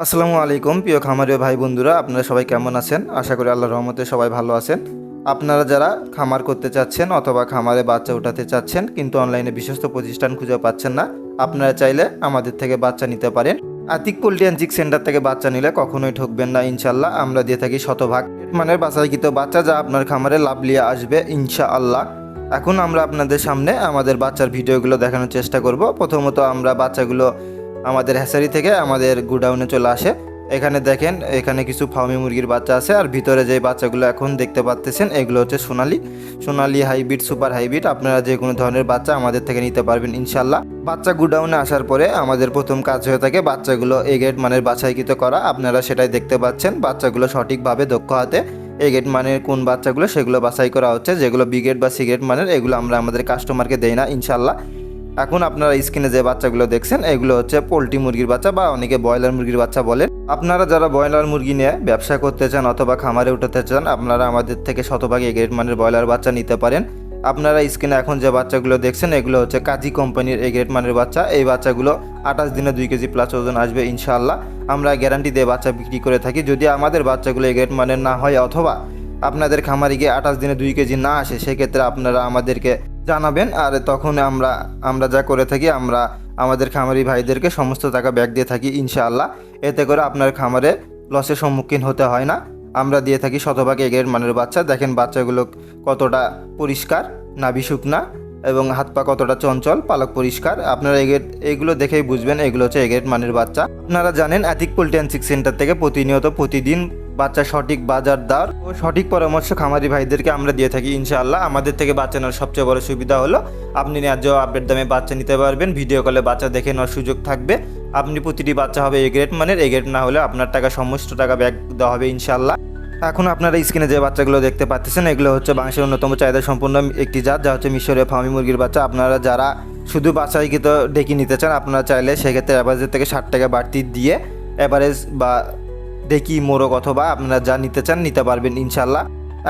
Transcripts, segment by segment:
আসসালামু আলাইকুম প্রিয় খামারি ও ভাই বন্ধুরা, আপনারা সবাই কেমন আছেন? আশা করি আল্লাহর রহমতে সবাই ভালো আছেন। আপনারা যারা খামার করতে চাচ্ছেন অথবা খামারে বাচ্চা উঠাতে চাচ্ছেন কিন্তু অনলাইনে বিশ্বস্ত প্রতিষ্ঠান খুঁজে পাচ্ছেন না, আপনারা চাইলে আমাদের থেকে বাচ্চা নিতে পারেন। Atik poultry and chick centre থেকে বাচ্চা নিলে কখনোই ঠকবেন না ইনশাআল্লাহ। আমরা দিয়ে থাকি শতভাগ মানের বাছাইকৃত বাচ্চা, যা আপনার খামারে লাভ লিয়ে আসবে ইনশাআল্লাহ। এখন আমরা আপনাদের সামনে আমাদের বাচ্চার ভিডিওগুলো দেখানোর চেষ্টা করব। প্রথমত আমরা বাচ্চাগুলো আমাদের হ্যাচারি থেকে আমাদের গুডাউনে চলে আসে। এখানে দেখেন, এখানে কিছু ফার্মি মুরগির বাচ্চা আছে, আর ভিতরে যে বাচ্চাগুলো এখন দেখতে পাচ্ছেন এগুলো হচ্ছে সোনালি হাইব্রিড, সুপার হাইব্রিড। আপনারা যে কোনো ধরনের বাচ্চা আমাদের থেকে নিতে পারবেন ইনশাল্লাহ। বাচ্চা গুডাউনে আসার পরে আমাদের প্রথম কাজ হয়ে থাকে বাচ্চাগুলো এ গ্রেড মানের বাছাইকৃত করা। আপনারা সেটাই দেখতে পাচ্ছেন, বাচ্চাগুলো সঠিকভাবে দক্ষ হাতে এ গ্রেড মানের কোন বাচ্চাগুলো সেগুলো বাছাই করা হচ্ছে। যেগুলো বি গ্রেড বা সি গ্রেড মানের এগুলো আমরা আমাদের কাস্টমারকে দেই না ইনশাল্লাহ। এখন আপনারা স্ক্রিনে যে বাচ্চাগুলো দেখছেন এগুলো হচ্ছে পোলট্রি মুরগির বাচ্চা বা অনেকে ব্রয়লার মুরগির বাচ্চা বলেন। আপনারা যারা ব্রয়লার মুরগি নিয়ে ব্যবসা করতে চান অথবা খামারে উঠাতে চান, আপনারা আমাদের থেকে শতভাগ এ গ্রেড মানের ব্রয়লার বাচ্চা নিতে পারেন। আপনারা স্ক্রিনে এখন যে বাচ্চাগুলো দেখছেন এগুলো হচ্ছে কাজী কোম্পানির এ গ্রেড মানের বাচ্চা। এই বাচ্চাগুলো 28 দিনে 2 কেজি প্লাস ওজন আসবে ইনশাআল্লাহ। আমরা গ্যারান্টি দিয়ে বাচ্চা বিক্রি করে থাকি। যদি আমাদের বাচ্চাগুলো এ গ্রেড মানের না হয় অথবা আপনাদের খামারে গিয়ে 28 দিনে 2 কেজি না আসে, সেক্ষেত্রে আপনারা আমাদেরকে জানাবেন। আর তখন আমরা যা করে থাকি, আমরা আমাদের খামারি ভাইদেরকে সমস্ত টাকা ব্যাক দিয়ে থাকি ইনশাআল্লাহ। এতে করে আপনার খামারে লসের সম্মুখীন হতে হয় না। আমরা দিয়ে থাকি শতভাগ এ গ্রেড মানের বাচ্চা। দেখেন বাচ্চাগুলো কতটা পরিষ্কার, নাভি শুকনা এবং হাত পা কতটা চঞ্চল, পালক পরিষ্কার। আপনারা এগুলো দেখেই বুঝবেন এগুলো হচ্ছে এ গ্রেড মানের বাচ্চা। আপনারা জানেন Atik poultry and chick centre থেকে প্রতিদিন বাচ্চা সঠিক বাজার দর ও সঠিক পরামর্শ খামারি ভাইদেরকে আমরা দিয়ে থাকি ইনশাআল্লাহ। আমাদের থেকে বাচ্চা নেওয়ার সবচেয়ে বড় সুবিধা হলো আপনি ন্যায্য আপডেট দামে বাচ্চা নিতে পারবেন। ভিডিও কলে বাচ্চা দেখে নেওয়ার সুযোগ থাকবে। আপনি প্রতিটি বাচ্চা হবে এ গ্রেড মানের, এ গ্রেড না হলে আপনার সমস্ত টাকা ব্যাক দেওয়া হবে ইনশাআল্লাহ। এখন আপনারা স্ক্রিনে যে বাচ্চাগুলো দেখতে পাচ্ছেন এগুলো হচ্ছে বাংলাদেশের অন্যতম চাহিদা সম্পন্ন একটি জাত, যা হচ্ছে মিশরীয় ফার্মি মুরগির বাচ্চা। আপনারা যারা শুধু বাছাইকৃত ডেকি নিতে চান, আপনারা চাইলে সেক্ষেত্রে অ্যাভারেজের থেকে 60 টাকা বাড়তি দিয়ে অ্যাভারেজ বা ডেকি মোরগ অথবা আপনারা যা নিতে চান নিতে পারবেন ইনশাল্লাহ।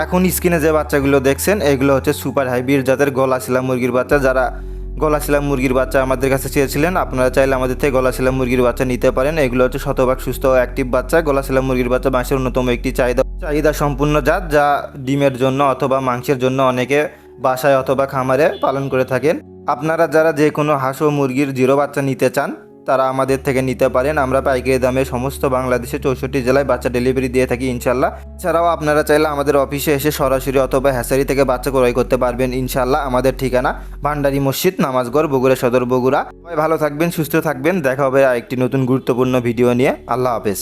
এখন স্ক্রিনে যে বাচ্চাগুলো দেখছেন এগুলো হচ্ছে সুপার হাইব্রিড জাতের গলাশিলা মুরগির বাচ্চা। যারা গলাশিলা মুরগির বাচ্চা আমাদের কাছে চেয়েছিলেন, আপনারা চাইলে আমাদের থেকে গলাশিলা মুরগির বাচ্চা নিতে পারেন। এগুলো হচ্ছে শতভাগ সুস্থ ও অ্যাক্টিভ বাচ্চা। গলাশিলা মুরগির বাচ্চা বাংলাদেশের অন্যতম একটি চাহিদা সম্পূর্ণ জাত, যা ডিমের জন্য অথবা মাংসের জন্য অনেকে বাসায় অথবা খামারে পালন করে থাকেন। আপনারা যারা যে কোনো হাঁস ও মুরগির জিরো বাচ্চা নিতে চান তারা আমাদের থেকে নিতে পারেন। আমরা পাইকারি দামে সমস্ত বাংলাদেশে 64 জেলায় বাচ্চা ডেলিভারি দিয়ে থাকি ইনশাল্লাহ। এছাড়াও আপনারা চাইলে আমাদের অফিসে এসে সরাসরি অথবা হ্যাচারি থেকে বাচ্চা ক্রয় করতে পারবেন ইনশাল্লাহ। আমাদের ঠিকানা ভান্ডারি মসজিদ, নামাজগড়, বগুড়া সদর, বগুড়া। সবাই ভালো থাকবেন, সুস্থ থাকবেন। দেখা হবে আরেকটি নতুন গুরুত্বপূর্ণ ভিডিও নিয়ে। আল্লাহ হাফেজ।